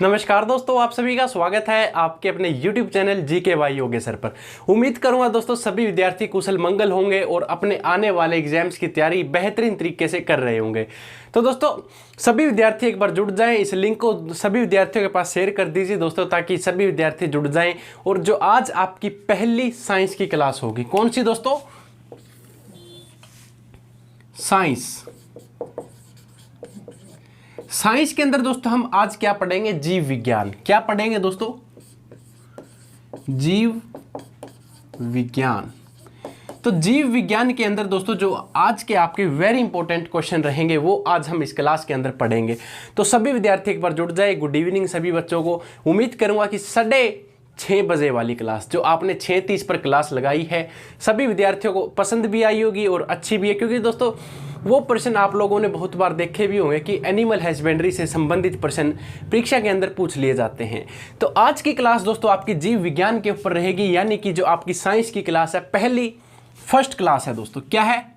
नमस्कार दोस्तों, आप सभी का स्वागत है आपके अपने YouTube channel GK by Yogeshwar पर। उम्मीद करूंगा दोस्तों सभी विद्यार्थी कुशल मंगल होंगे और अपने आने वाले एग्जाम्स की तैयारी बेहतरीन तरीके से कर रहे होंगे। तो दोस्तों सभी विद्यार्थी एक बार जुड़ जाएं, इस लिंक को सभी विद्यार्थियों के पास शेयर कर दीजिए दोस्तों, ताकि सभी विद्यार्थी जुड़ जाएं। और जो आज आपकी पहली साइंस की क्लास होगी, कौन सी दोस्तों? साइंस के अंदर दोस्तों हम आज क्या पढ़ेंगे? जीव विज्ञान। क्या पढ़ेंगे दोस्तों? जीव विज्ञान। तो जीव विज्ञान के अंदर दोस्तों जो आज के आपके वेरी इंपॉर्टेंट क्वेश्चन रहेंगे वो आज हम इस क्लास के अंदर पढ़ेंगे। तो सभी विद्यार्थी एक बार जुड़ जाए। गुड इवनिंग सभी बच्चों को। उम्मीद करूंगा कि 6:30 बजे वाली क्लास जो आपने 6:30 पर क्लास लगाई है सभी विद्यार्थियों को पसंद भी आई होगी और अच्छी भी है, क्योंकि दोस्तों वो प्रश्न आप लोगों ने बहुत बार देखे भी होंगे कि एनिमल हस्बेंड्री से संबंधित प्रश्न परीक्षा के अंदर पूछ लिए जाते हैं। तो आज की क्लास दोस्तों आपकी जीव विज्ञान के ऊपर रहेगी, यानी कि जो आपकी साइंस की क्लास है, फर्स्ट क्लास है दोस्तों। क्या है?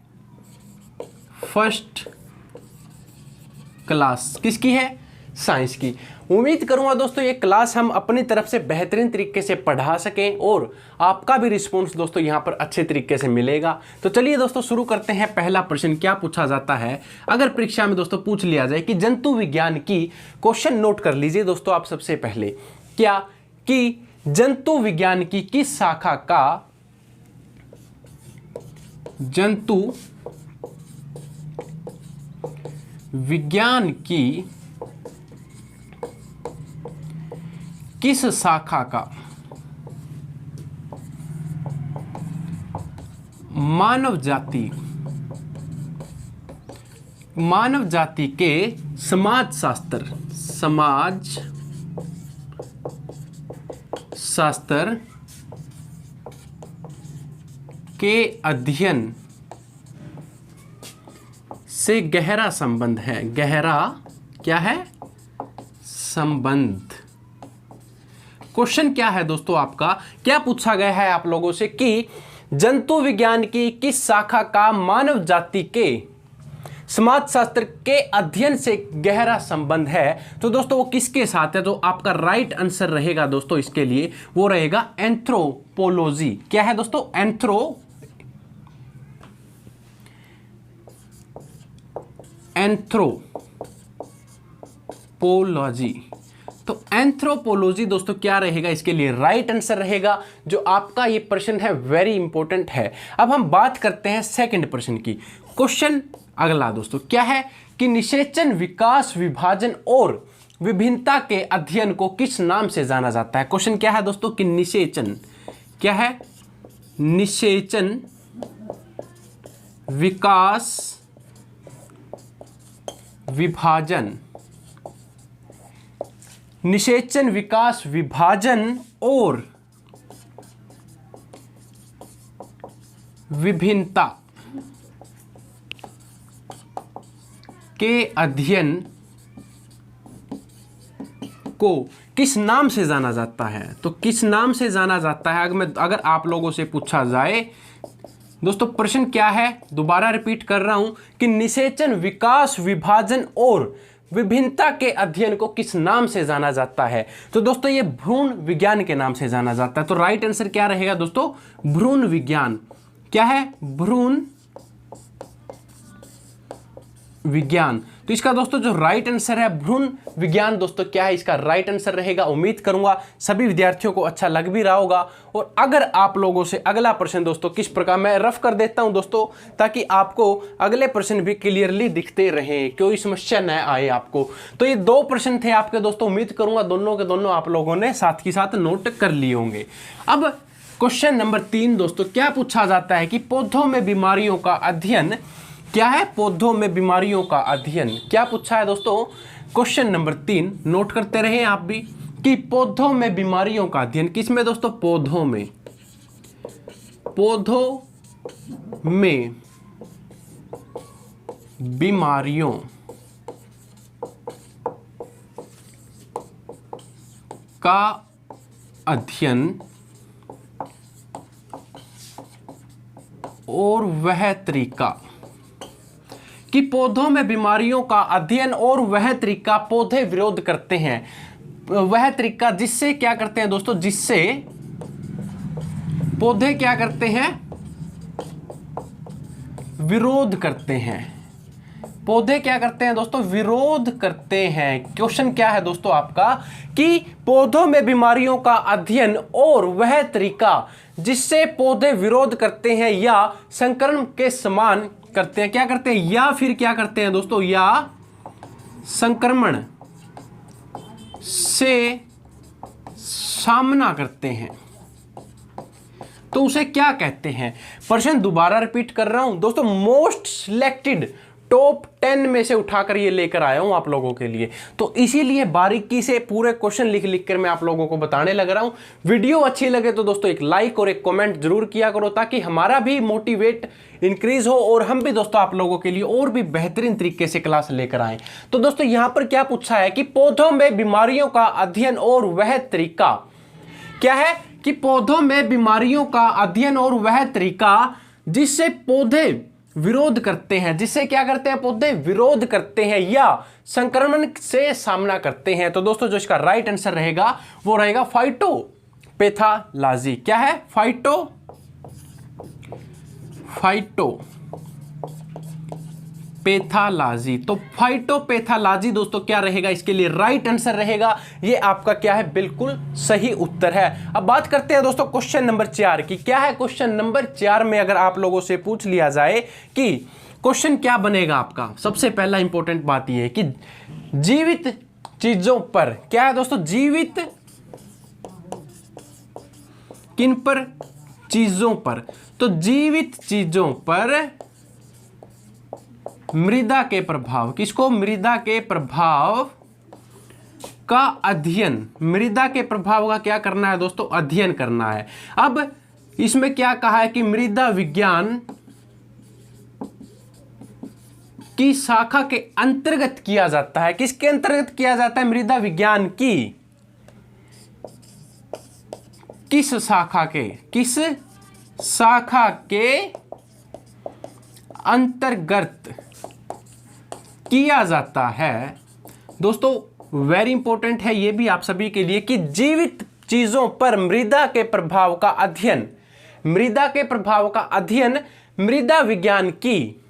फर्स्ट क्लास किसकी है? साइंस की। उम्मीद करूंगा दोस्तों ये क्लास हम अपनी तरफ से बेहतरीन तरीके से पढ़ा सकें और आपका भी रिस्पॉन्स दोस्तों यहां पर अच्छे तरीके से मिलेगा। तो चलिए दोस्तों शुरू करते हैं। पहला प्रश्न क्या पूछा जाता है अगर परीक्षा में दोस्तों पूछ लिया जाए कि जंतु विज्ञान की, क्वेश्चन नोट कर लीजिए दोस्तों आप सबसे पहले, क्या कि जंतु विज्ञान की किस शाखा का, जंतु विज्ञान की किस शाखा का मानव जाति के समाज शास्त्र के अध्ययन से गहरा संबंध है? गहरा क्या है? संबंध। क्वेश्चन क्या है दोस्तों आपका? क्या पूछा गया है आप लोगों से कि जंतु विज्ञान की किस शाखा का मानव जाति के समाजशास्त्र के अध्ययन से गहरा संबंध है? तो दोस्तों वो किसके साथ है? तो आपका राइट आंसर रहेगा दोस्तों इसके लिए वो रहेगा एंथ्रोपोलॉजी। क्या है दोस्तों? एंथ्रोपोलॉजी। तो एंथ्रोपोलॉजी दोस्तों क्या रहेगा इसके लिए? राइट आंसर रहेगा। जो आपका ये प्रश्न है वेरी इंपॉर्टेंट है। अब हम बात करते हैं सेकंड प्रश्न की। क्वेश्चन अगला दोस्तों क्या है कि निषेचन, विकास, विभाजन और विभिन्नता के अध्ययन को किस नाम से जाना जाता है? क्वेश्चन क्या है दोस्तों कि निषेचन क्या है? निषेचन, विकास, विभाजन, निषेचन, विकास, विभाजन और विभिन्नता के अध्ययन को किस नाम से जाना जाता है? तो किस नाम से जाना जाता है अगर आप लोगों से पूछा जाए दोस्तों, प्रश्न क्या है? दोबारा रिपीट कर रहा हूं कि निषेचन, विकास, विभाजन और विभिन्नता के अध्ययन को किस नाम से जाना जाता है? तो दोस्तों ये भ्रूण विज्ञान के नाम से जाना जाता है। तो राइट आंसर क्या रहेगा दोस्तों? भ्रूण विज्ञान। क्या है? भ्रूण विज्ञान। तो इसका दोस्तों जो राइट आंसर है भ्रूण विज्ञान दोस्तों क्या है? इसका राइट आंसर रहेगा। उम्मीद करूंगा सभी विद्यार्थियों को अच्छा लग भी रहा होगा। और अगर आप लोगों से अगला प्रश्न दोस्तों किस प्रकार, मैं रफ कर देता हूं दोस्तों ताकि आपको अगले प्रश्न भी क्लियरली दिखते रहें, कोई समस्या न आए आपको। तो ये 2 प्रश्न थे आपके दोस्तों। उम्मीद करूंगा दोनों के दोनों आप लोगों ने साथ ही साथ नोट कर लिए होंगे। अब क्वेश्चन नंबर 3 दोस्तों क्या पूछा जाता है कि पौधों में बीमारियों का अध्ययन क्या है? पौधों में बीमारियों का अध्ययन क्या पूछा है दोस्तों? क्वेश्चन नंबर 3 नोट करते रहे आप भी कि पौधों में बीमारियों का अध्ययन किसमें दोस्तों? पौधों में बीमारियों का अध्ययन और वह तरीका कि पौधों में बीमारियों का अध्ययन और वह तरीका पौधे विरोध करते हैं। वह तरीका जिससे क्या करते हैं दोस्तों, जिससे पौधे क्या करते हैं, विरोध करते हैं। पौधे क्या करते हैं दोस्तों, विरोध करते हैं। क्वेश्चन क्या है दोस्तों आपका कि पौधों में बीमारियों का अध्ययन और वह तरीका जिससे पौधे विरोध करते हैं या संक्रमण के समान करते हैं, क्या करते हैं, या फिर क्या करते हैं दोस्तों, या संक्रमण से सामना करते हैं, तो उसे क्या कहते हैं। प्रश्न दोबारा रिपीट कर रहा हूं दोस्तों, मोस्ट सिलेक्टेड टॉप 10 में से उठाकर ये लेकर आया हूं आप लोगों के लिए, तो इसीलिए बारीकी से पूरे क्वेश्चन लिख लिख कर मैं आप लोगों को बताने लग रहा हूं। वीडियो अच्छी लगे तो दोस्तों एक लाइक और एक कमेंट जरूर किया करो, ताकि हमारा भी मोटिवेट इंक्रीज हो और हम भी दोस्तों आप लोगों के लिए और भी बेहतरीन तरीके से क्लास लेकर आए। तो दोस्तों यहां पर क्या पूछा है कि पौधों में बीमारियों का अध्ययन और वह तरीका, क्या है कि पौधों में बीमारियों का अध्ययन और वह तरीका जिससे पौधे विरोध करते हैं, जिससे क्या करते हैं, पौधे विरोध करते हैं या संक्रमण से सामना करते हैं। तो दोस्तों जो इसका राइट आंसर रहेगा वो रहेगा फाइटोपैथोलॉजी। क्या है, फाइटोपैथोलॉजी। तो फाइटोपैथोलॉजी दोस्तों क्या रहेगा, इसके लिए राइट आंसर रहेगा, ये आपका क्या है, बिल्कुल सही उत्तर है। अब बात करते हैं दोस्तों क्वेश्चन नंबर 4 की। क्या है क्वेश्चन नंबर 4 में अगर आप लोगों से पूछ लिया जाए कि क्वेश्चन क्या बनेगा आपका, सबसे पहला इंपॉर्टेंट बात यह है कि जीवित चीजों पर, क्या है दोस्तों, जीवित किन पर, चीजों पर। तो जीवित चीजों पर मृदा के प्रभाव, किसको, मृदा के प्रभाव का अध्ययन, मृदा के प्रभाव का क्या करना है दोस्तों, अध्ययन करना है। अब इसमें क्या कहा है कि मृदा विज्ञान की शाखा के अंतर्गत किया जाता है। किसके अंतर्गत किया जाता है, मृदा विज्ञान की किस शाखा के, किस शाखा के अंतर्गत किया जाता है। दोस्तों वेरी इंपॉर्टेंट है ये भी आप सभी के लिए कि जीवित चीजों पर मृदा के प्रभाव का अध्ययन, मृदा के प्रभाव का अध्ययन मृदा विज्ञान की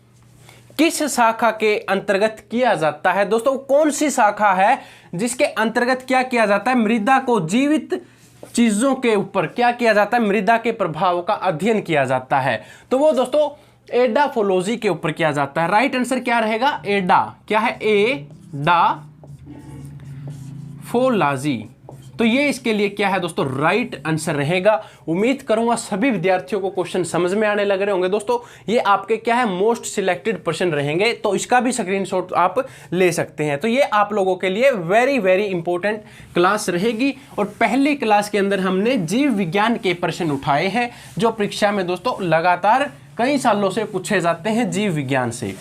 किस शाखा के अंतर्गत किया जाता है। दोस्तों कौन सी शाखा है जिसके अंतर्गत क्या किया जाता है, मृदा को जीवित चीजों के ऊपर क्या किया जाता है, मृदा के प्रभाव का अध्ययन किया जाता है। तो वो दोस्तों एडाफोलॉजी के ऊपर किया जाता है। राइट आंसर क्या रहेगा, एडा, क्या है, एडाफोलॉजी। तो ये इसके लिए क्या है दोस्तों, राइट आंसर रहेगा। उम्मीद करूंगा सभी विद्यार्थियों को क्वेश्चन समझ में आने लग रहे होंगे। दोस्तों ये आपके क्या है, मोस्ट सिलेक्टेड प्रश्न रहेंगे, तो इसका भी स्क्रीनशॉट आप ले सकते हैं। तो ये आप लोगों के लिए वेरी वेरी इंपॉर्टेंट क्लास रहेगी। और पहली क्लास के अंदर हमने जीव विज्ञान के प्रश्न उठाए हैं जो परीक्षा में दोस्तों लगातार कई सालों से पूछे जाते हैं जीव विज्ञान से।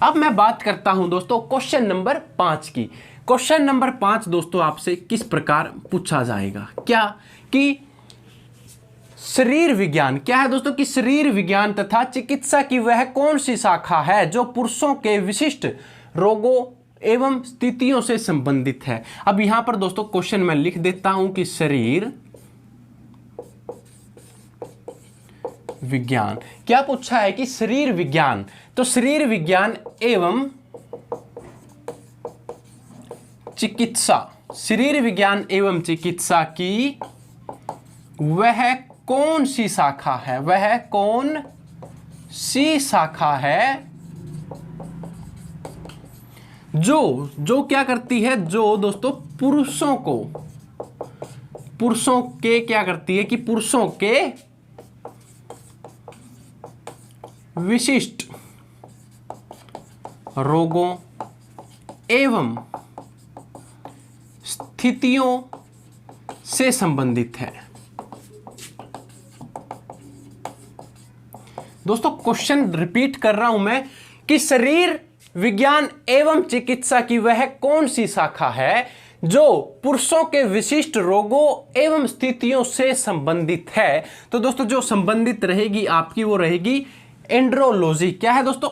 अब मैं बात करता हूं दोस्तों क्वेश्चन नंबर 5 की। क्वेश्चन नंबर 5 दोस्तों आपसे किस प्रकार पूछा जाएगा, क्या कि शरीर विज्ञान, क्या है दोस्तों कि शरीर विज्ञान तथा चिकित्सा की वह कौन सी शाखा है जो पुरुषों के विशिष्ट रोगों एवं स्थितियों से संबंधित है। अब यहां पर दोस्तों क्वेश्चन मैं लिख देता हूं कि शरीर विज्ञान, क्या पूछा है कि शरीर विज्ञान, तो शरीर विज्ञान एवं चिकित्सा, शरीर विज्ञान एवं चिकित्सा की वह कौन सी शाखा है, वह कौन सी शाखा है जो क्या करती है, जो दोस्तों पुरुषों के क्या करती है कि पुरुषों के विशिष्ट रोगों एवं स्थितियों से संबंधित है। दोस्तों क्वेश्चन रिपीट कर रहा हूं मैं कि शरीर विज्ञान एवं चिकित्सा की वह कौन सी शाखा है जो पुरुषों के विशिष्ट रोगों एवं स्थितियों से संबंधित है। तो दोस्तों जो संबंधित रहेगी आपकी वो रहेगी एंड्रोलॉजी। क्या है दोस्तों,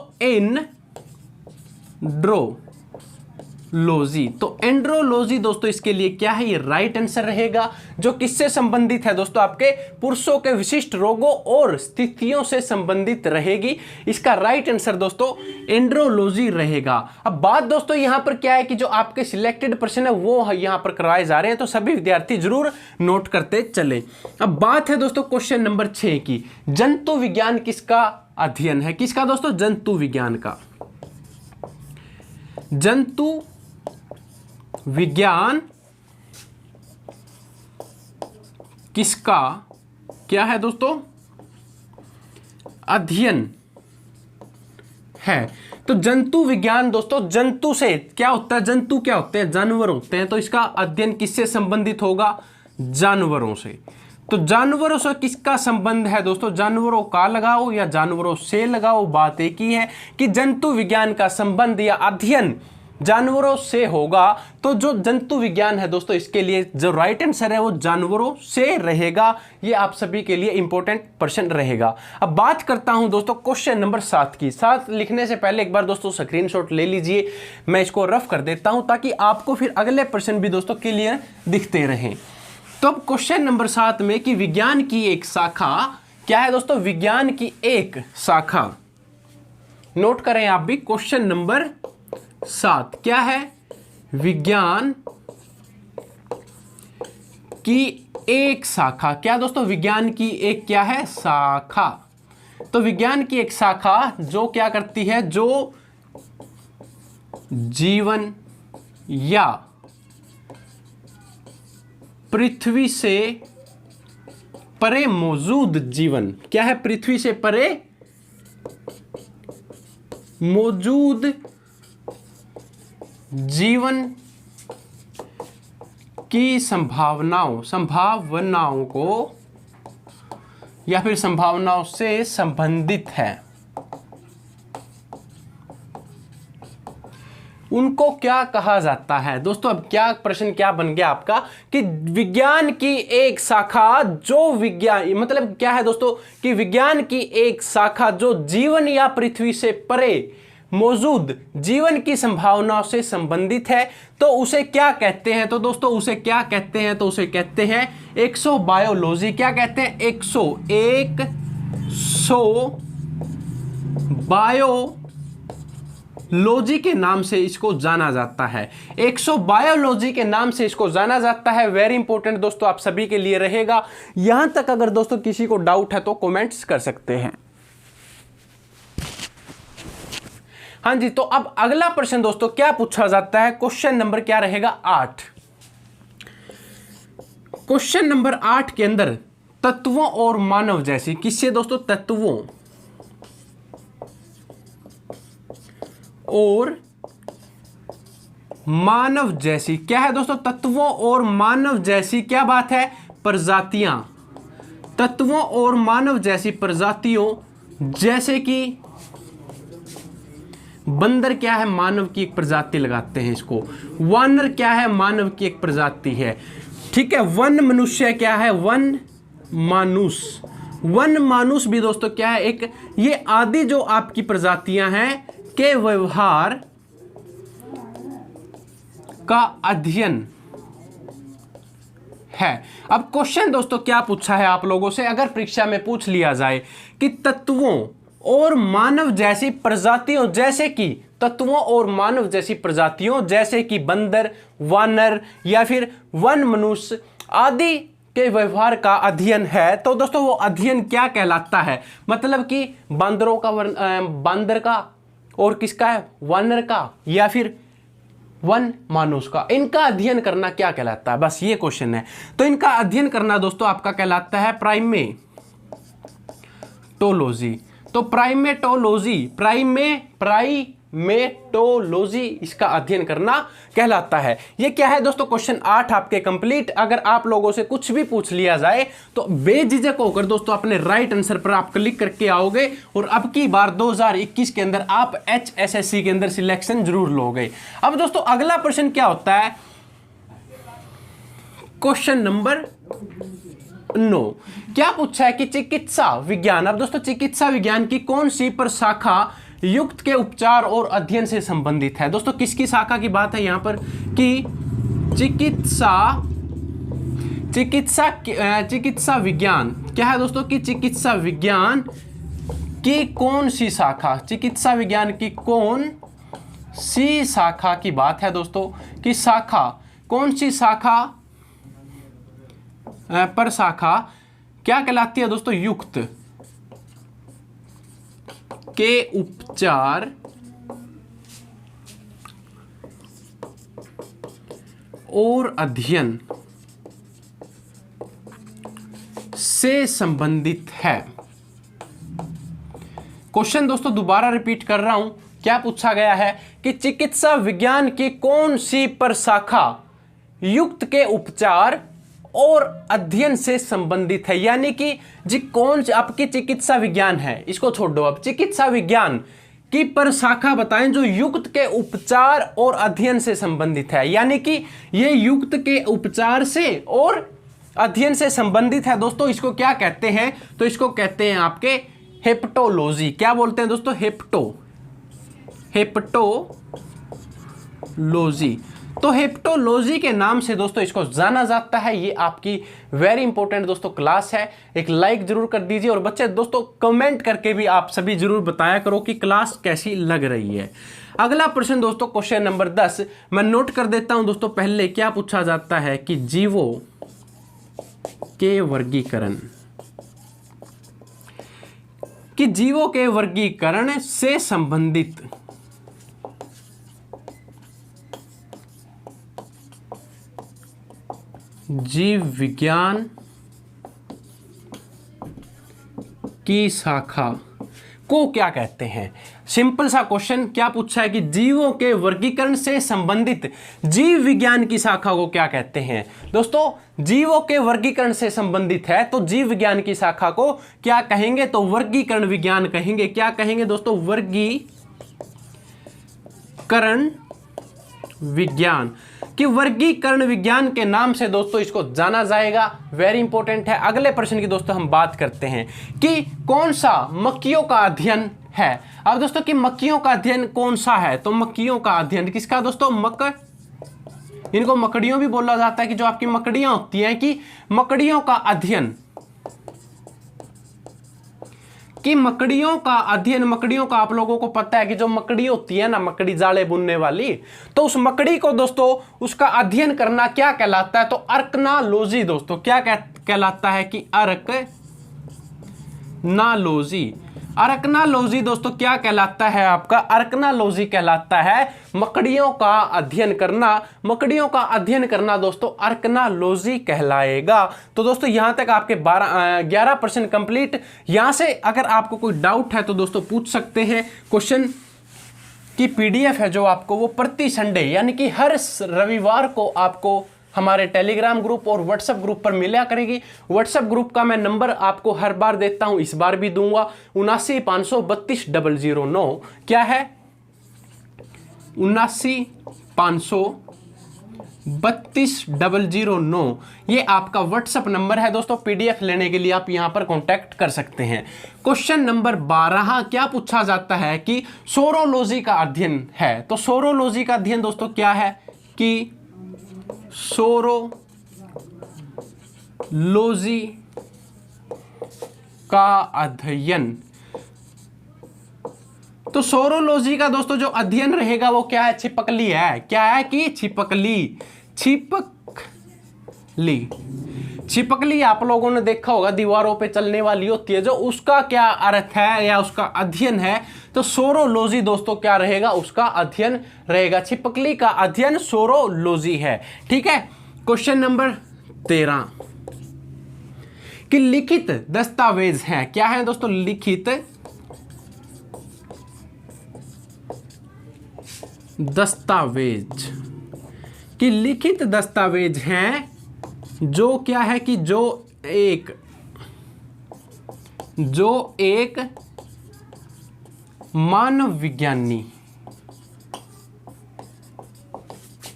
लॉजी। तो एंड्रोलॉजी दोस्तों इसके लिए क्या है, ये राइट आंसर रहेगा, जो किससे संबंधित है दोस्तों, आपके पुरुषों के विशिष्ट रोगों और स्थितियों से संबंधित रहेगी। इसका राइट आंसर दोस्तों एंड्रोलॉजी रहेगा। अब बात दोस्तों यहां पर क्या है कि जो आपके सिलेक्टेड प्रश्न है वो यहां पर करवाए जा रहे हैं, तो सभी विद्यार्थी जरूर नोट करते चले। अब बात है दोस्तों क्वेश्चन नंबर 6 की, जंतु विज्ञान किसका अध्ययन है, किसका दोस्तों, जंतु विज्ञान का। जंतु विज्ञान किसका क्या है दोस्तों, अध्ययन है। तो जंतु विज्ञान दोस्तों, जंतु से क्या होता है, जंतु क्या होते हैं, जानवर होते हैं, तो इसका अध्ययन किससे संबंधित होगा, जानवरों से। तो जानवरों से किसका संबंध है दोस्तों, जानवरों का लगाओ या जानवरों से लगाओ, बात एक ही है कि जंतु विज्ञान का संबंध या अध्ययन जानवरों से होगा। तो जो जंतु विज्ञान है दोस्तों, इसके लिए जो राइट आंसर है वो जानवरों से रहेगा। ये आप सभी के लिए इंपॉर्टेंट प्रश्न रहेगा। अब बात करता हूं दोस्तों क्वेश्चन नंबर 7 की। 7 लिखने से पहले एक बार दोस्तों स्क्रीनशॉट ले लीजिए, मैं इसको रफ कर देता हूं ताकि आपको फिर अगले प्रश्न भी दोस्तों क्लियर दिखते रहें। तो अब क्वेश्चन नंबर 7 में कि विज्ञान की एक शाखा क्या है दोस्तों, विज्ञान की एक शाखा, नोट करें आप भी, क्वेश्चन नंबर 7 क्या है, विज्ञान की एक शाखा। क्या दोस्तों, विज्ञान की एक क्या है, शाखा। तो विज्ञान की एक शाखा जो क्या करती है, जो जीवन या पृथ्वी से परे मौजूद जीवन, क्या है, पृथ्वी से परे मौजूद जीवन की संभावनाओं को या फिर संभावनाओं से संबंधित है, उनको क्या कहा जाता है दोस्तों। अब क्या प्रश्न क्या बन गया आपका कि विज्ञान की एक शाखा जो विज्ञान, मतलब क्या है दोस्तों कि विज्ञान की एक शाखा जो जीवन या पृथ्वी से परे मौजूद जीवन की संभावनाओं से संबंधित है, तो उसे क्या कहते हैं। तो दोस्तों उसे क्या कहते हैं, तो उसे कहते हैं एक्सोबायोलॉजी। क्या कहते हैं, एक्सोबायोलॉजी के नाम से इसको जाना जाता है। एक्सोबायोलॉजी के नाम से इसको जाना जाता है। वेरी इंपॉर्टेंट दोस्तों आप सभी के लिए रहेगा। यहां तक अगर दोस्तों किसी को डाउट है तो कमेंट्स कर सकते हैं। हाँ जी, तो अब अगला प्रश्न दोस्तों क्या पूछा जाता है, क्वेश्चन नंबर क्या रहेगा, 8। क्वेश्चन नंबर 8 के अंदर तत्वों और मानव जैसी, किससे दोस्तों, तत्वों और मानव जैसी, क्या है दोस्तों, तत्वों और मानव जैसी क्या बात है, प्रजातियां। तत्वों और मानव जैसी प्रजातियों, जैसे कि बंदर क्या है, मानव की एक प्रजाति लगाते हैं इसको। वानर क्या है, मानव की एक प्रजाति है, ठीक है। वन मनुष्य क्या है, वन मानुष। वन मानुष भी दोस्तों क्या है, एक ये आदि जो आपकी प्रजातियां हैं के व्यवहार का अध्ययन है। अब क्वेश्चन दोस्तों क्या पूछा है आप लोगों से, अगर परीक्षा में पूछ लिया जाए कि तत्वों और मानव जैसी प्रजातियों, जैसे कि तत्वों और मानव जैसी प्रजातियों जैसे कि बंदर, वानर या फिर वन मनुष्य आदि के व्यवहार का अध्ययन है, तो दोस्तों वो अध्ययन क्या कहलाता है। मतलब कि बंदरों का, बंदर का और किसका है, वानर का या फिर वन मानुष का, इनका अध्ययन करना क्या कहलाता है, बस ये क्वेश्चन है। तो इनका अध्ययन करना दोस्तों आपका कहलाता है प्राइमेटोलॉजी। तो प्राइमेटोलॉजी इसका अध्ययन करना कहलाता है। ये क्या है दोस्तों, क्वेश्चन 8 आपके कंप्लीट। अगर आप लोगों से कुछ भी पूछ लिया जाए तो बेझिझक होकर दोस्तों अपने राइट आंसर पर आप क्लिक करके आओगे और अब की बार 2021 के अंदर आप HSSC के अंदर सिलेक्शन जरूर लोगे। अब दोस्तों अगला प्रश्न क्या होता है, क्वेश्चन नंबर 9 क्या पूछा है कि चिकित्सा विज्ञान। अब दोस्तों चिकित्सा विज्ञान की कौन सी प्रशाखा युक्त के उपचार और अध्ययन से संबंधित है। दोस्तों किसकी शाखा की बात है यहाँ पर कि चिकित्सा विज्ञान। क्या है दोस्तों कि चिकित्सा विज्ञान की कौन सी शाखा, चिकित्सा विज्ञान की कौन सी शाखा की बात है दोस्तों कि शाखा, कौन सी शाखा पर शाखा क्या कहलाती है दोस्तों, युक्त के उपचार और अध्ययन से संबंधित है। क्वेश्चन दोस्तों दोबारा रिपीट कर रहा हूं, क्या पूछा गया है कि चिकित्सा विज्ञान की कौन सी प्रशाखा युक्त के उपचार और अध्ययन से संबंधित है। यानी कि जी कौन आपकी चिकित्सा विज्ञान है, इसको छोड़ दो, अब चिकित्सा विज्ञान की प्रशाखा बताएं जो युक्त के उपचार और अध्ययन से संबंधित है। यानी कि ये युक्त के उपचार से और अध्ययन से संबंधित है दोस्तों। इसको क्या कहते हैं, तो इसको कहते हैं आपके हेप्टोलॉजी। क्या बोलते हैं दोस्तों, हेप्टोलॉजी। तो हेप्टोलॉजी के नाम से दोस्तों इसको जाना जाता है। ये आपकी वेरी इंपॉर्टेंट दोस्तों क्लास है। एक लाइक जरूर कर दीजिए और बच्चे दोस्तों कमेंट करके भी आप सभी जरूर बताया करो कि क्लास कैसी लग रही है। अगला प्रश्न दोस्तों क्वेश्चन नंबर 10 मैं नोट कर देता हूं दोस्तों। पहले क्या पूछा जाता है कि जीवों के वर्गीकरण, कि जीवों के वर्गीकरण से संबंधित जीव विज्ञान की शाखा को क्या कहते हैं। सिंपल सा क्वेश्चन, क्या पूछा है कि जीवों के वर्गीकरण से संबंधित जीव विज्ञान की शाखा को क्या कहते हैं। दोस्तों जीवों के वर्गीकरण से संबंधित है तो जीव विज्ञान की शाखा को क्या कहेंगे, तो वर्गीकरण विज्ञान कहेंगे। क्या कहेंगे दोस्तों, वर्गीकरण विज्ञान। कि वर्गीकरण विज्ञान के नाम से दोस्तों इसको जाना जाएगा। वेरी इंपॉर्टेंट है। अगले प्रश्न की दोस्तों हम बात करते हैं कि कौन सा मक्खियों का अध्ययन है। अब दोस्तों कि मक्खियों का अध्ययन कौन सा है, तो मक्खियों का अध्ययन किसका दोस्तों, इनको मकड़ियों भी बोला जाता है कि जो आपकी मकड़ियां होती हैं, कि मकड़ियों का अध्ययन, कि मकड़ियों का अध्ययन, मकड़ियों का आप लोगों को पता है कि जो मकड़ी होती है ना, मकड़ी जाले बुनने वाली, तो उस मकड़ी को दोस्तों उसका अध्ययन करना क्या कहलाता है, तो अर्कनालॉजी दोस्तों। क्या कहलाता है कि अर्कनालॉजी। अर्कनालॉजी दोस्तों क्या कहलाता है आपका, अर्कनालॉजी कहलाता है मकड़ियों का अध्ययन करना। मकड़ियों का अध्ययन करना दोस्तों अर्कनालॉजी कहलाएगा। तो दोस्तों यहां तक आपके 11 प्रश्न कंप्लीट। यहां से अगर आपको कोई डाउट है तो दोस्तों पूछ सकते हैं। क्वेश्चन की पीडीएफ है जो आपको वो प्रति संडे यानी कि हर रविवार को आपको हमारे टेलीग्राम ग्रुप और व्हाट्सएप ग्रुप पर मिला करेगी। व्हाट्सएप ग्रुप का मैं नंबर आपको हर बार देता हूं, इस बार भी दूंगा, 7953200009। क्या है, 79532009। ये आपका व्हाट्सएप नंबर है दोस्तों। पीडीएफ लेने के लिए आप यहां पर कांटेक्ट कर सकते हैं। क्वेश्चन नंबर 12 क्या पूछा जाता है कि सोरोलॉजी का अध्ययन है। तो सोरोलॉजी का अध्ययन दोस्तों क्या है कि सोरोलॉजी का अध्ययन। तो सोरोलॉजी का दोस्तों जो अध्ययन रहेगा वो क्या है, छिपकली है। क्या है कि छिपकली आप लोगों ने देखा होगा दीवारों पे चलने वाली होती है, जो उसका क्या अर्थ है या उसका अध्ययन है, तो सोरोलॉजी दोस्तों क्या रहेगा, उसका अध्ययन रहेगा। छिपकली का अध्ययन सोरोलॉजी है। ठीक है। क्वेश्चन नंबर 13 कि लिखित दस्तावेज हैं। क्या है दोस्तों, लिखित दस्तावेज। कि लिखित दस्तावेज हैं जो क्या है कि जो एक मानव विज्ञानी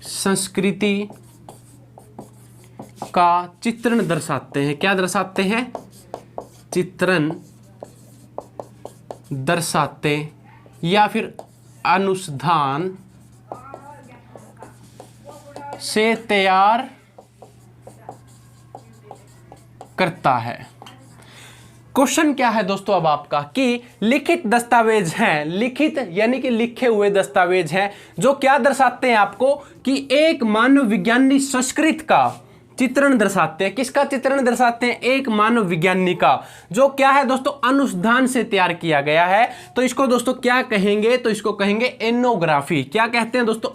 संस्कृति का चित्रण दर्शाते हैं। क्या दर्शाते हैं, चित्रण दर्शाते या फिर अनुसंधान से तैयार करता है। क्वेश्चन क्या है दोस्तों अब आपका कि लिखित दस्तावेज हैं, लिखित यानी कि लिखे हुए दस्तावेज हैं जो क्या दर्शाते हैं आपको कि एक मानव विज्ञानी संस्कृत का चित्रण दर्शाते हैं। किसका चित्रण दर्शाते हैं? एक मानव विज्ञानी का, जो क्या है दोस्तों अनुसंधान से तैयार किया गया है। तो इसको दोस्तों क्या कहेंगे? तो इसको कहेंगे एनोग्राफी। क्या कहते हैं दोस्तों?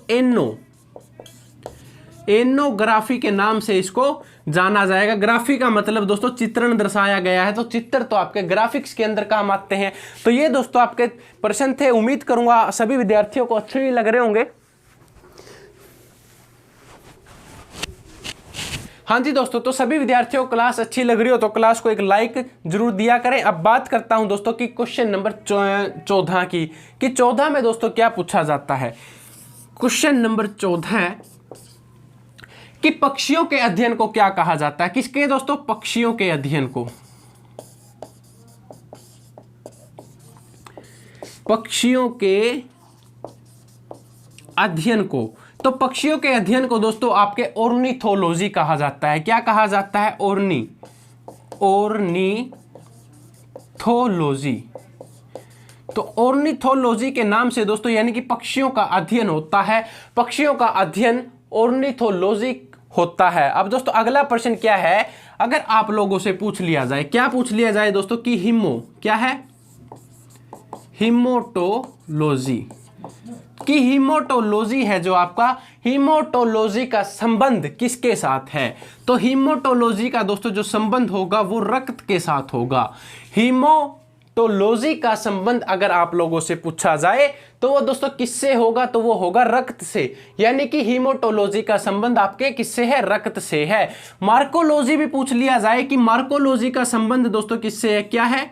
एनोग्राफी के नाम से इसको जाना जाएगा। ग्राफी का मतलब दोस्तों चित्रण दर्शाया गया है, तो चित्र तो आपके ग्राफिक्स के अंदर काम आते हैं। तो ये दोस्तों आपके प्रश्न थे। उम्मीद करूंगा सभी विद्यार्थियों को अच्छे लग रहे होंगे। हाँ जी दोस्तों, तो सभी विद्यार्थियों को क्लास अच्छी लग रही हो तो क्लास को एक लाइक जरूर दिया करें। अब बात करता हूं दोस्तों कि क्वेश्चन नंबर 14 की, कि 14 में दोस्तों क्या पूछा जाता है। क्वेश्चन नंबर 14 कि पक्षियों के अध्ययन को क्या कहा जाता है? किसके दोस्तों? पक्षियों के अध्ययन को। पक्षियों के अध्ययन को, तो पक्षियों के अध्ययन को दोस्तों आपके ऑर्निथोलॉजी कहा जाता है। क्या कहा जाता है? ऑर्निथोलॉजी। तो ऑर्निथोलॉजी के नाम से दोस्तों यानी कि पक्षियों का अध्ययन होता है। पक्षियों का अध्ययन ऑर्निथोलॉजी होता है। अब दोस्तों अगला प्रश्न क्या है? अगर आप लोगों से पूछ लिया जाए, क्या पूछ लिया जाए दोस्तों कि क्या है? हीमोटोलॉजी। कि हीमोटोलॉजी है जो आपका, हीमोटोलॉजी का संबंध किसके साथ है? तो हीमोटोलॉजी का दोस्तों जो संबंध होगा वो रक्त के साथ होगा। हीमोटोलॉजी का संबंध अगर आप लोगों से पूछा जाए तो वो दोस्तों किससे होगा? तो वो होगा रक्त से। यानी कि हीमोटोलॉजी का संबंध आपके किससे है? रक्त से है। मार्कोलॉजी भी पूछ लिया जाए कि मार्कोलॉजी का संबंध दोस्तों किससे है? क्या है?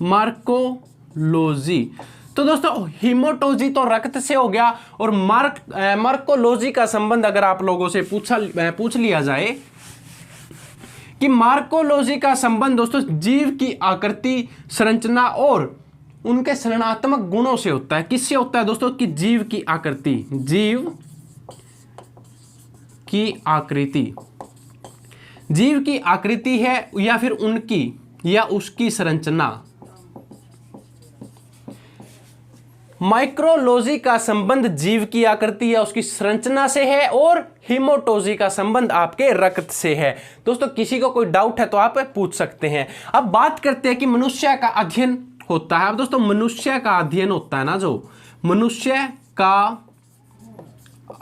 मार्कोलॉजी। तो दोस्तों हीमोटोलॉजी तो रक्त से हो गया, और मार्कोलॉजी का संबंध अगर आप लोगों से पूछ लिया जाए कि मार्कोलॉजी का संबंध दोस्तों जीव की आकृति, संरचना और उनके संरचनात्मक गुणों से होता है। किससे होता है दोस्तों? कि जीव की आकृति, जीव की आकृति है या फिर उनकी या उसकी संरचना। माइक्रोलॉजी का संबंध जीव की आकृति या उसकी संरचना से है, और हीमोटोलॉजी का संबंध आपके रक्त से है। दोस्तों किसी को कोई डाउट है तो आप पूछ सकते हैं। अब बात करते हैं कि मनुष्य का अध्ययन होता है। अब दोस्तों मनुष्य का अध्ययन होता है ना, जो मनुष्य का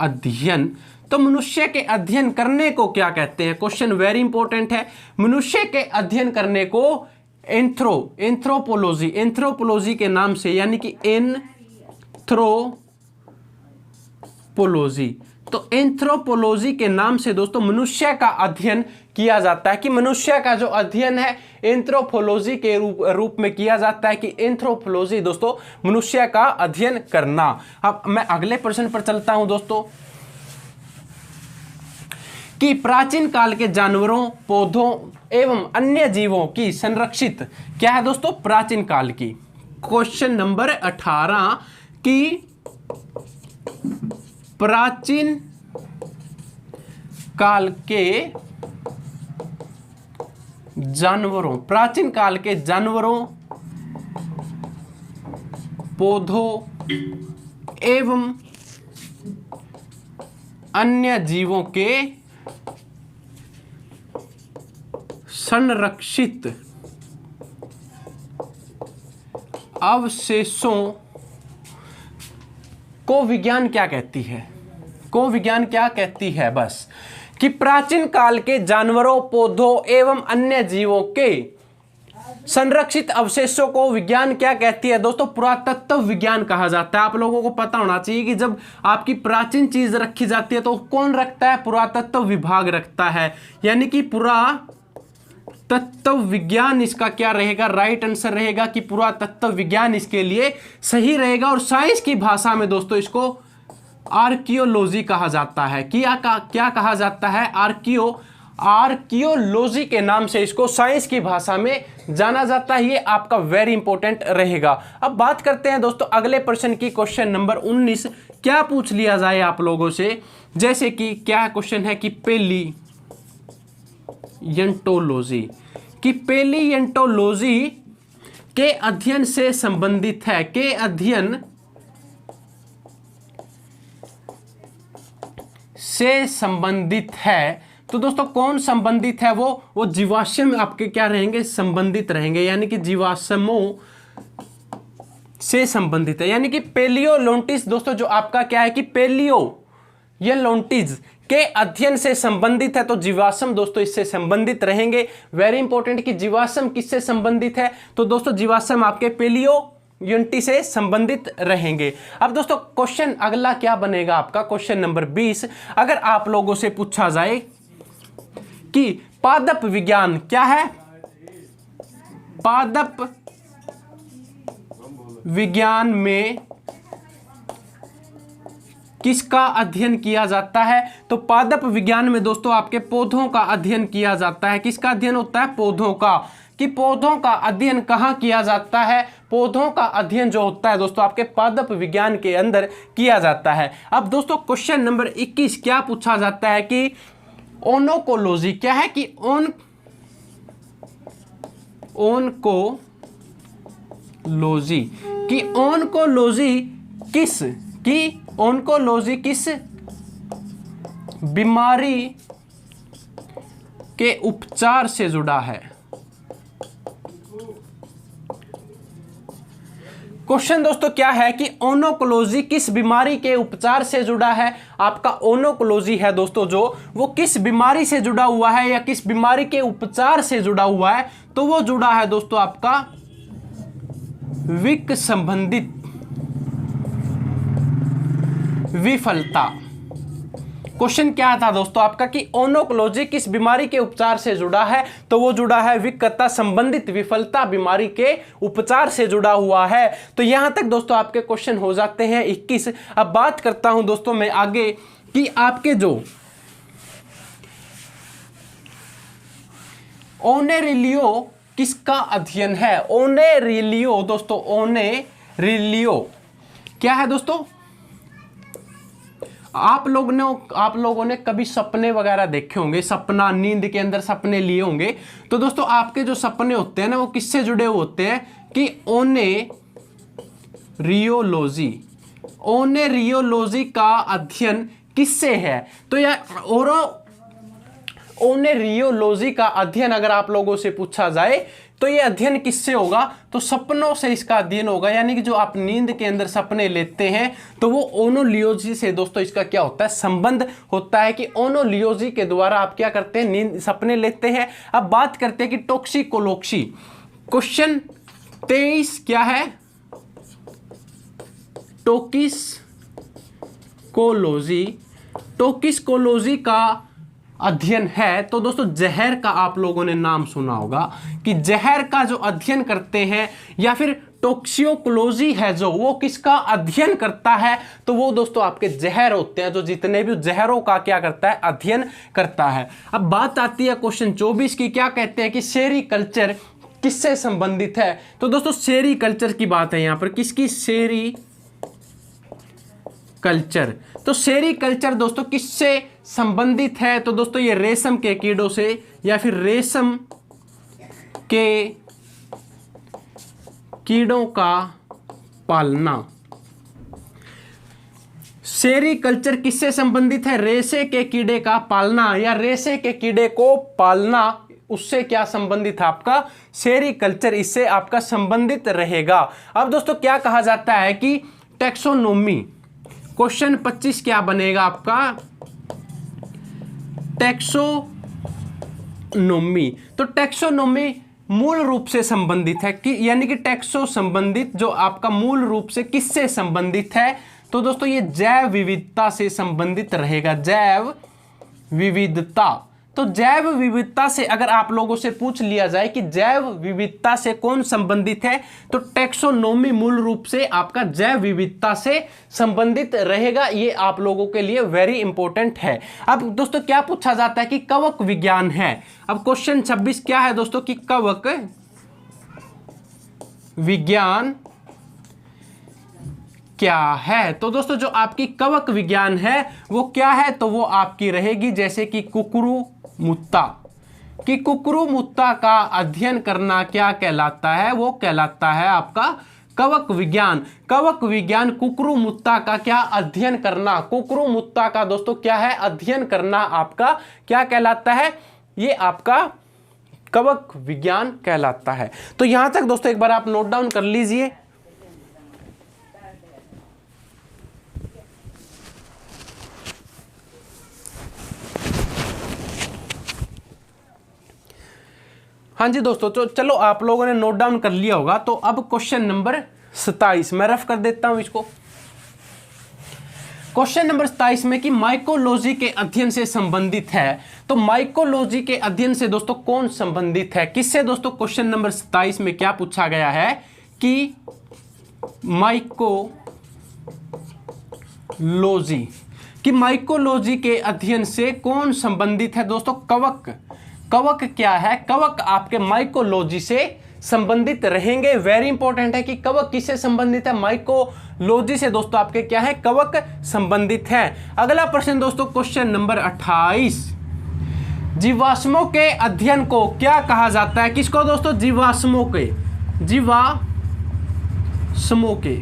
अध्ययन, तो मनुष्य के अध्ययन करने को क्या कहते हैं? क्वेश्चन वेरी इंपॉर्टेंट है। मनुष्य के अध्ययन करने को एंथ्रोपोलॉजी के नाम से, यानी कि एंथ्रोपोलॉजी। तो एंथ्रोपोलॉजी के नाम से दोस्तों मनुष्य का अध्ययन किया जाता है। कि मनुष्य का जो अध्ययन है एंथ्रोपोलॉजी के रूप में किया जाता है। कि एंथ्रोपोलॉजी दोस्तों मनुष्य का अध्ययन करना। अब मैं अगले प्रश्न पर चलता हूं दोस्तों, कि प्राचीन काल के जानवरों, पौधों एवं अन्य जीवों की संरक्षित, क्या है दोस्तों? प्राचीन काल की। क्वेश्चन नंबर 18 की प्राचीन काल के जानवरों, पौधों एवं अन्य जीवों के संरक्षित अवशेषों को विज्ञान क्या कहती है? बस कि प्राचीन काल के जानवरों, पौधों एवं अन्य जीवों के संरक्षित अवशेषों को विज्ञान क्या कहती है? दोस्तों पुरातत्व विज्ञान कहा जाता है। आप लोगों को पता होना चाहिए कि जब आपकी प्राचीन चीज रखी जाती है तो कौन रखता है? पुरातत्व विभाग रखता है। यानी कि पुरातत्व विज्ञान इसका क्या रहेगा? राइट आंसर रहेगा कि पुरातत्व विज्ञान इसके लिए सही रहेगा। और साइंस की भाषा में दोस्तों इसको आर्कियोलॉजी कहा जाता है। क्या कहा जाता है? आर्कियोलॉजी के नाम से इसको साइंस की भाषा में जाना जाता है, ये आपका वेरी इंपॉर्टेंट रहेगा। अब बात करते हैं दोस्तों अगले प्रश्न की, क्वेश्चन नंबर 19। क्या पूछ लिया जाए आप लोगों से, जैसे कि क्या क्वेश्चन है कि पैलियंटोलॉजी, कि पैलियंटोलॉजी के अध्ययन से संबंधित है, के अध्ययन से संबंधित है। तो दोस्तों कौन संबंधित है, वो जीवाश्म आपके क्या रहेंगे, संबंधित रहेंगे, यानी कि जीवाश्मों से संबंधित है। यानी कि पैलियोलोंटिस दोस्तों जो आपका क्या है कि पैलियोलोंटिस के अध्ययन से संबंधित है, तो जीवाश्म दोस्तों इससे संबंधित रहेंगे। वेरी इंपॉर्टेंट कि जीवाश्म किससे संबंधित है, तो दोस्तों जीवाश्म आपके पैलियोलोंटिस से संबंधित रहेंगे। अब दोस्तों क्वेश्चन अगला क्या बनेगा आपका, क्वेश्चन नंबर 20। अगर आप लोगों से पूछा जाए कि पादप विज्ञान क्या है, पादप विज्ञान में किसका अध्ययन किया जाता है, तो पादप विज्ञान में दोस्तों आपके पौधों का अध्ययन किया जाता है। किसका अध्ययन होता है, पौधों का। कि पौधों का अध्ययन कहाँ किया जाता है, पौधों का अध्ययन जो होता है दोस्तों आपके पादप विज्ञान के अंदर किया जाता है। अब दोस्तों क्वेश्चन नंबर 21 क्या पूछा जाता है कि ओनकोलॉजी क्या है, कि ओनकोलॉजी, कि ओनकोलॉजी किस बीमारी के उपचार से जुड़ा है। क्वेश्चन दोस्तों क्या है कि ओनकोलॉजी किस बीमारी के उपचार से जुड़ा है। आपका ओनकोलॉजी है दोस्तों जो वो किस बीमारी से जुड़ा हुआ है या किस बीमारी के उपचार से जुड़ा हुआ है, तो वो जुड़ा है दोस्तों आपका विक संबंधित विफलता। क्वेश्चन क्या था दोस्तों आपका कि ओनकोलॉजी किस बीमारी के उपचार से जुड़ा है, तो वो जुड़ा है विकलता संबंधित विफलता बीमारी के उपचार से जुड़ा हुआ है। तो यहां तक दोस्तों आपके क्वेश्चन हो जाते हैं 21। अब बात करता हूं दोस्तों मैं आगे कि आपके जो ओनेरिलियो किसका अध्ययन है। ओनेरिलियो दोस्तों, ओनेरिलियो क्या है दोस्तों, आप लोगों ने कभी सपने वगैरह देखे होंगे, सपना, नींद के अंदर सपने लिए होंगे। तो दोस्तों आपके जो सपने होते हैं ना वो किससे जुड़े हुए होते हैं कि ओनेरियोलॉजी का अध्ययन किससे है। तो यार ओनेरियोलॉजी का अध्ययन अगर आप लोगों से पूछा जाए तो ये अध्ययन किससे होगा, तो सपनों से इसका अध्ययन होगा। यानी कि जो आप नींद के अंदर सपने लेते हैं तो वो ओनोलियोजी से दोस्तों इसका क्या होता है, संबंध होता है कि ओनोलियोजी के द्वारा आप क्या करते हैं, नींद सपने लेते हैं। अब बात करते हैं कि टॉक्सिकोलॉजी, क्वेश्चन 23 क्या है, टॉक्सिकोलॉजी का अध्ययन है। तो दोस्तों जहर का आप लोगों ने नाम सुना होगा कि जहर का जो अध्ययन करते हैं, या फिर टॉक्सिकोलॉजी है जो वो किसका अध्ययन करता है, तो वो दोस्तों आपके जहर होते हैं, जो जितने भी जहरों का क्या करता है, अध्ययन करता है। अब बात आती है क्वेश्चन 24 की, क्या कहते हैं कि सेरीकल्चर किससे संबंधित है। तो दोस्तों सेरीकल्चर की बात है यहां पर, किसकी, सेरीकल्चर। तो सेरीकल्चर दोस्तों किससे संबंधित है, तो दोस्तों ये रेशम के कीड़ों से या फिर रेशम के कीड़ों का पालना। सेरीकल्चर किससे संबंधित है, रेशे के कीड़े का पालना या रेशे के कीड़े को पालना, उससे क्या संबंधित है आपका सेरीकल्चर, इससे आपका संबंधित रहेगा। अब दोस्तों क्या कहा जाता है कि टैक्सोनॉमी, क्वेश्चन 25 क्या बनेगा आपका, टैक्सोनॉमी। तो टैक्सोनॉमी मूल रूप से संबंधित है कि यानी कि टैक्सो संबंधित जो आपका मूल रूप से किससे संबंधित है, तो दोस्तों ये जैव विविधता से संबंधित रहेगा, जैव विविधता। तो जैव विविधता से अगर आप लोगों से पूछ लिया जाए कि जैव विविधता से कौन संबंधित है, तो टैक्सोनॉमी मूल रूप से आपका जैव विविधता से संबंधित रहेगा। ये आप लोगों के लिए वेरी इंपॉर्टेंट है। अब दोस्तों क्या पूछा जाता है कि कवक विज्ञान है। अब क्वेश्चन 26 क्या है दोस्तों कि कवक विज्ञान क्या है? तो दोस्तों जो आपकी कवक विज्ञान है वो क्या है? तो वो आपकी रहेगी जैसे कि कुकुरुमुत्ता, कि कुकुरुमुत्ता का अध्ययन करना क्या कहलाता है? वो कहलाता है आपका कवक विज्ञान। कवक विज्ञान कुकुरुमुत्ता का क्या अध्ययन करना, कुकुरुमुत्ता का दोस्तों क्या है? अध्ययन करना आपका क्या कहलाता है? ये आपका कवक विज्ञान कहलाता है। तो यहां तक दोस्तों एक बार आप नोट डाउन कर लीजिए। हाँ जी दोस्तों, तो चलो आप लोगों ने नोट डाउन कर लिया होगा। तो अब क्वेश्चन नंबर 27 मैं रफ कर देता हूं इसको। क्वेश्चन नंबर 27 में कि माइकोलॉजी के अध्ययन से संबंधित है। तो माइकोलॉजी के अध्ययन से दोस्तों कौन संबंधित है, किससे? दोस्तों क्वेश्चन नंबर 27 में क्या पूछा गया है कि माइकोलॉजी, कि माइकोलॉजी के अध्ययन से कौन संबंधित है? दोस्तों कवक। कवक क्या है? कवक आपके माइकोलॉजी से संबंधित रहेंगे। वेरी इंपॉर्टेंट है कि कवक किससे संबंधित है? माइकोलॉजी से दोस्तों आपके क्या है? कवक संबंधित है। अगला प्रश्न दोस्तों क्वेश्चन नंबर 28, जीवाश्मों के अध्ययन को क्या कहा जाता है? किसको दोस्तों? जीवाश्मों के, जीवाश्मों के,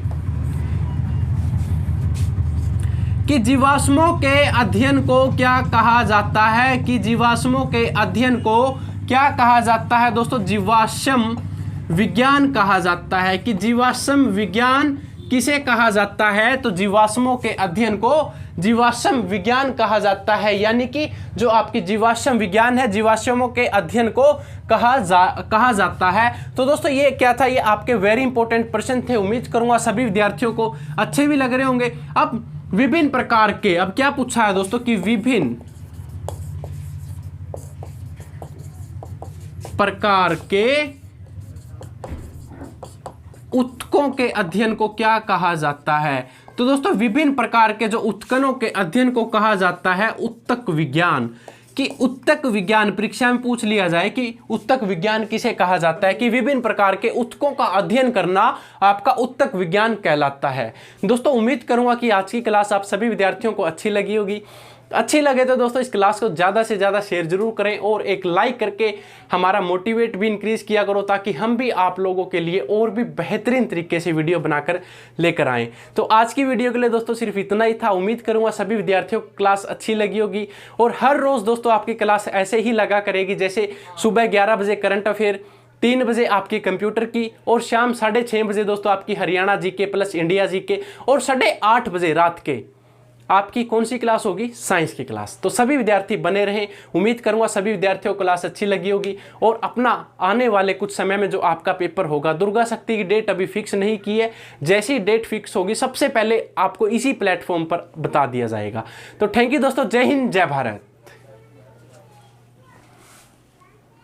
कि जीवाश्मों के अध्ययन को क्या कहा जाता है? कि जीवाश्मों के अध्ययन को क्या कहा जाता है? दोस्तों जीवाश्म विज्ञान कहा जाता है। कि जीवाश्म विज्ञान किसे कहा जाता है? तो जीवाश्मों के अध्ययन को जीवाश्म विज्ञान कहा जाता है। यानी कि जो आपकी जीवाश्म विज्ञान है, जीवाश्मों के अध्ययन को कहा जाता है। तो दोस्तों ये क्या था? ये आपके वेरी इंपॉर्टेंट प्रश्न थे। उम्मीद करूंगा सभी विद्यार्थियों को अच्छे भी लग रहे होंगे। अब विभिन्न प्रकार के, अब क्या पूछा है दोस्तों कि विभिन्न प्रकार के उत्तकों के अध्ययन को क्या कहा जाता है? तो दोस्तों विभिन्न प्रकार के जो उत्तकों के अध्ययन को कहा जाता है उत्तक विज्ञान। कि उत्तक विज्ञान परीक्षा में पूछ लिया जाए कि उत्तक विज्ञान किसे कहा जाता है? कि विभिन्न प्रकार के उत्तकों का अध्ययन करना आपका उत्तक विज्ञान कहलाता है। दोस्तों उम्मीद करूंगा कि आज की क्लास आप सभी विद्यार्थियों को अच्छी लगी होगी। अच्छी लगे तो दोस्तों इस क्लास को ज़्यादा से ज़्यादा शेयर जरूर करें और एक लाइक करके हमारा मोटिवेट भी इंक्रीज़ किया करो, ताकि हम भी आप लोगों के लिए और भी बेहतरीन तरीके से वीडियो बनाकर लेकर आएँ। तो आज की वीडियो के लिए दोस्तों सिर्फ इतना ही था। उम्मीद करूँगा सभी विद्यार्थियों को क्लास अच्छी लगी होगी और हर रोज़ दोस्तों आपकी क्लास ऐसे ही लगा करेगी, जैसे सुबह 11 बजे करंट अफेयर, 3 बजे आपकी कंप्यूटर की और शाम 6:30 बजे दोस्तों आपकी Haryana GK plus India GK और 8:30 बजे रात के आपकी कौन सी क्लास होगी? साइंस की क्लास। तो सभी विद्यार्थी बने रहें। उम्मीद करूंगा सभी विद्यार्थियों को क्लास अच्छी लगी होगी और अपना आने वाले कुछ समय में जो आपका पेपर होगा, दुर्गा शक्ति की डेट अभी फिक्स नहीं की है, जैसी डेट फिक्स होगी सबसे पहले आपको इसी प्लेटफॉर्म पर बता दिया जाएगा। तो थैंक यू दोस्तों। जय हिंद, जय भारत।